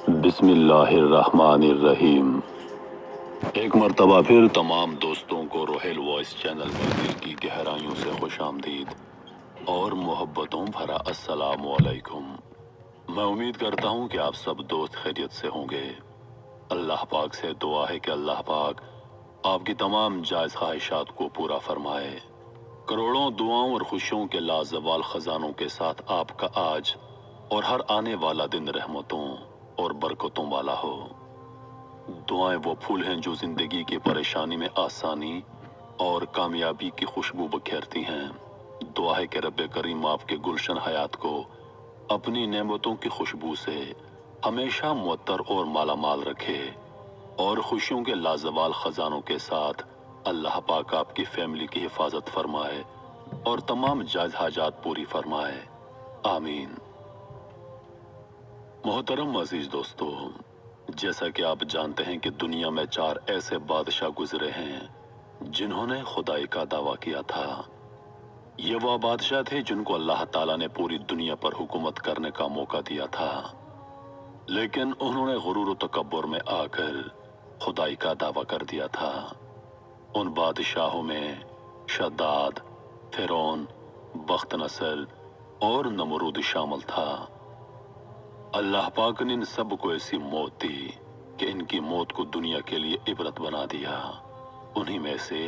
بسم اللہ الرحمن الرحیم۔ ایک مرتبہ پھر تمام دوستوں کو روہیل وائس چینل میں دل کی گہرائیوں سے خوش آمدید اور محبتوں بھرا السلام علیکم۔ میں امید کرتا ہوں کہ آپ سب دوست خیریت سے ہوں گے۔ اللہ پاک سے دعا ہے کہ اللہ پاک آپ کی تمام جائز خواہشات کو پورا فرمائے۔ کروڑوں دعاؤں اور خوشیوں کے لازوال خزانوں کے ساتھ آپ کا آج اور ہر آنے والا دن رحمتوں اور برکتوں والا ہو۔ دعائیں وہ پھول ہیں جو زندگی کی پریشانی میں آسانی اور کامیابی کی خوشبو بکھیرتی ہیں۔ دعا ہے کہ رب کریم آپ کے گلشن حیات کو اپنی نعمتوں کی خوشبو سے ہمیشہ معطر اور مالا مال رکھے اور خوشیوں کے لازوال خزانوں کے ساتھ اللہ پاک آپ کی فیملی کی حفاظت فرمائے اور تمام جائز حاجات پوری فرمائے، آمین۔ محترم عزیز دوستو، جیسا کہ آپ جانتے ہیں کہ دنیا میں 4 ایسے بادشاہ گزرے ہیں جنہوں نے خدائی کا دعویٰ کیا تھا۔ یہ وہ بادشاہ تھے جن کو اللہ تعالیٰ نے پوری دنیا پر حکومت کرنے کا موقع دیا تھا، لیکن انہوں نے غرور و تکبر میں آ کر خدائی کا دعویٰ کر دیا تھا۔ ان بادشاہوں میں شداد، فرعون، بخت نصر اور نمرود شامل تھا۔ اللہ پاک نے ان سب کو ایسی موت دی کہ ان کی موت کو دنیا کے لیے عبرت بنا دیا۔ انہی میں سے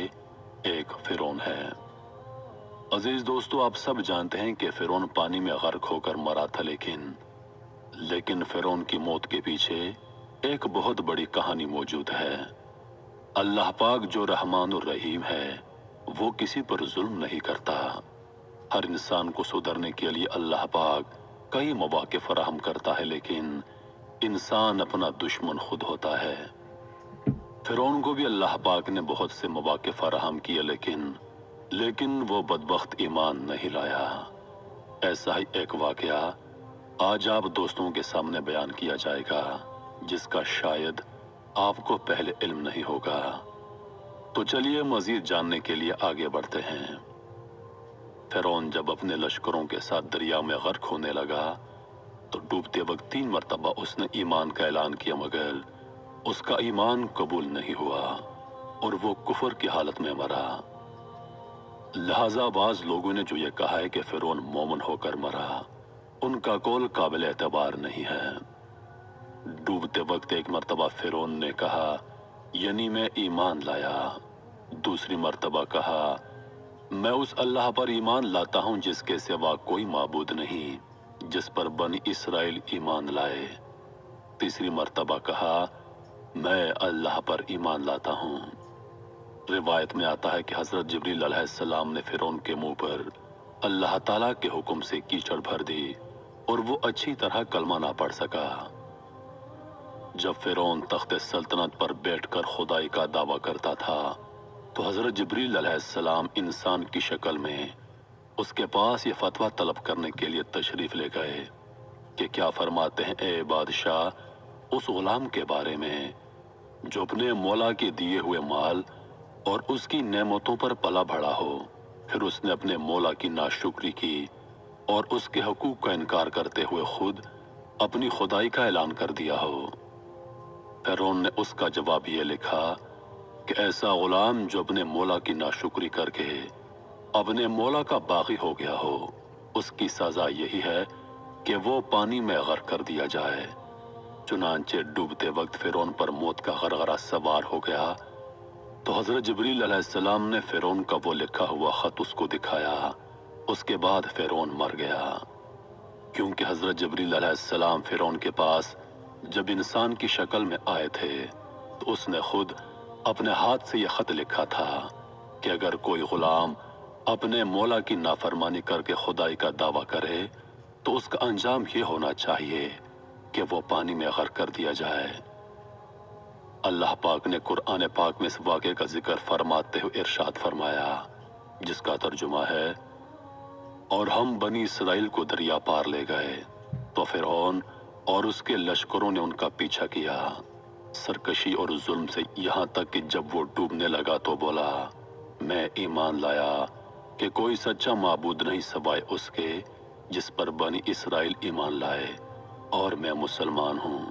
ایک فرعون ہے۔ عزیز دوستو، آپ سب جانتے ہیں کہ فرعون پانی میں غرق ہو کر مرا تھا، لیکن فرعون کی موت کے پیچھے ایک بہت بڑی کہانی موجود ہے۔ اللہ پاک جو رحمان الرحیم ہے، وہ کسی پر ظلم نہیں کرتا۔ ہر انسان کو سدھرنے کے لیے اللہ پاک کئی مواقع فراہم کرتا ہے، لیکن انسان اپنا دشمن خود ہوتا ہے۔ فرعون کو بھی اللہ پاک نے بہت سے مواقع فراہم کیے، لیکن وہ بدبخت ایمان نہیں لایا۔ ایسا ہی ایک واقعہ آج آپ دوستوں کے سامنے بیان کیا جائے گا، جس کا شاید آپ کو پہلے علم نہیں ہوگا۔ تو چلیے مزید جاننے کے لیے آگے بڑھتے ہیں۔ فرعون جب اپنے لشکروں کے ساتھ دریا میں غرق ہونے لگا تو ڈوبتے وقت 3 مرتبہ اس نے ایمان کا اعلان کیا، مگر اس کا ایمان قبول نہیں ہوا اور وہ کفر کی حالت میں مرا۔ لہٰذا بعض لوگوں نے جو یہ کہا ہے کہ فرعون مومن ہو کر مرا، ان کا قول قابل اعتبار نہیں ہے۔ ڈوبتے وقت ایک مرتبہ فرعون نے کہا، یعنی میں ایمان لایا۔ دوسری مرتبہ کہا، میں اس اللہ پر ایمان لاتا ہوں جس کے سوا کوئی معبود نہیں، جس پر بنی اسرائیل ایمان لائے۔ تیسری مرتبہ کہا، میں اللہ پر ایمان لاتا ہوں۔ روایت میں آتا ہے کہ حضرت جبریل علیہ السلام نے فرعون کے منہ پر اللہ تعالیٰ کے حکم سے کیچڑ بھر دی اور وہ اچھی طرح کلمہ نہ پڑھ سکا۔ جب فرعون تخت سلطنت پر بیٹھ کر خدائی کا دعویٰ کرتا تھا تو حضرت جبریل علیہ السلام انسان کی شکل میں اس کے پاس یہ فتویٰ طلب کرنے کے لیے تشریف لے گئے کہ کیا فرماتے ہیں اے بادشاہ اس غلام کے بارے میں جو اپنے مولا کے دیے ہوئے مال اور اس کی نعمتوں پر پلا بڑھا ہو، پھر اس نے اپنے مولا کی ناشکری کی اور اس کے حقوق کا انکار کرتے ہوئے خود اپنی خدائی کا اعلان کر دیا ہو۔ فرعون نے اس کا جواب یہ لکھا کہ ایسا غلام جو اپنے مولا کی ناشکری کر کے اپنے مولا کا باغی ہو گیا ہو، اس کی سزا یہی ہے کہ وہ پانی میں غرق کر دیا جائے۔ چنانچہ ڈوبتے وقت فرعون پر موت کا غرغرہ سوار ہو گیا تو حضرت جبریل علیہ السلام نے فرعون کا وہ لکھا ہوا خط اس کو دکھایا۔ اس کے بعد فرعون مر گیا، کیونکہ حضرت جبریل علیہ السلام فرعون کے پاس جب انسان کی شکل میں آئے تھے تو اس نے خود اپنے ہاتھ سے یہ خط لکھا تھا کہ اگر کوئی غلام اپنے مولا کی نافرمانی کر کے خدائی کا دعویٰ کرے تو اس کا انجام یہ ہونا چاہیے کہ وہ پانی میں غرق کر دیا جائے۔ اللہ پاک نے قرآن پاک میں اس واقعے کا ذکر فرماتے ہوئے ارشاد فرمایا، جس کا ترجمہ ہے، اور ہم بنی اسرائیل کو دریا پار لے گئے تو فرعون اور اس کے لشکروں نے ان کا پیچھا کیا، سرکشی اور ظلم سے، یہاں تک کہ جب وہ ڈوبنے لگا تو بولا، میں ایمان لایا کہ کوئی سچا معبود نہیں سوائے اس کے جس پر بنی اسرائیل ایمان لائے، اور میں مسلمان ہوں۔